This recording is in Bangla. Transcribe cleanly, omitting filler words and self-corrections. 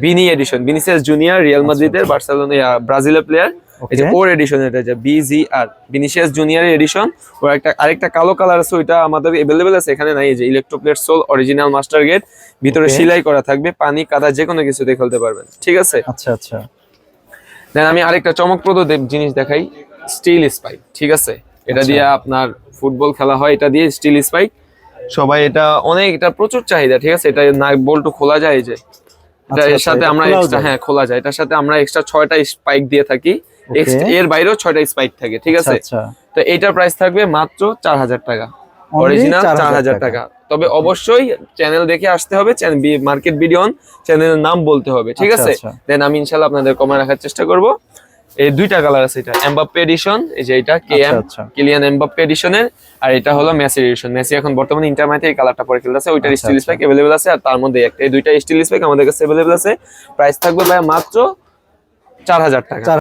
বিনি এডিশন, ভিনিসিয়াস জুনিয়র, রিয়াল মাদ্রিদের, বার্সেলোনা, ব্রাজিলের প্লেয়ার। এই যে ওর এডিশন, এটা যে বিজিআর, ভিনিসিয়াস জুনিয়রের এডিশন। ওর আরেকটা কালো কালার আছে, ওইটা আমাদের अवेलेबल আছে, এখানে নাই। এই যে electroplate soul, original master gate, ভিতরে সেলাই করা থাকবে, পানি কাদা যে কোনো কিছু দিয়ে খেলতে পারবেন, ঠিক আছে? আচ্ছা আচ্ছা। দেন আমি আরেকটা চমকপ্রদ জিনিস দেখাই, স্টিল স্পাইক, ঠিক আছে? এটা দিয়ে আপনার ফুটবল খেলা হয়, এটা দিয়ে স্টিল স্পাইক। সবাই এটা এটা প্রচুর চাহিদা, ঠিক আছে? এটা নাট বল্টু খোলা যায়, এই যে এর সাথে আমরা এক্সট্রা, হ্যাঁ খোলা যায়, এটার সাথে আমরা এক্সট্রা 6টা স্পাইক দিয়ে থাকি, এর বাইরেও 6টা স্পাইক থাকে, ঠিক আছে? তো এইটার প্রাইস থাকবে মাত্র 4000 টাকা, অরিজিনাল 4000 টাকা। তবে অবশ্যই চ্যানেল দেখে আসতে হবে, মার্কেট বিডিয়ন চ্যানেলের নাম বলতে হবে, ঠিক আছে? দেন আমি ইনশাআল্লাহ আপনাদের কমায় রাখার চেষ্টা করব। এই দুইটা কালার আছে, এটা এমবাপ্পে এডিশন, এই যে এটা কিলিয়ান এমবাপ্পে এডিশনের, আর এটা হলো মেসি এডিশন। মেসি এখন বর্তমানে ইন্টার মাইতে এই কালারটা পরে খেলতেছে, ওইটার স্টিল স্পাইক अवेलेबल আছে, আর তার মধ্যে এই দুইটা স্টিল স্পাইক আমাদের কাছে अवेलेबल আছে। প্রাইস থাকবে ভাই মাত্র 4000 টাকা।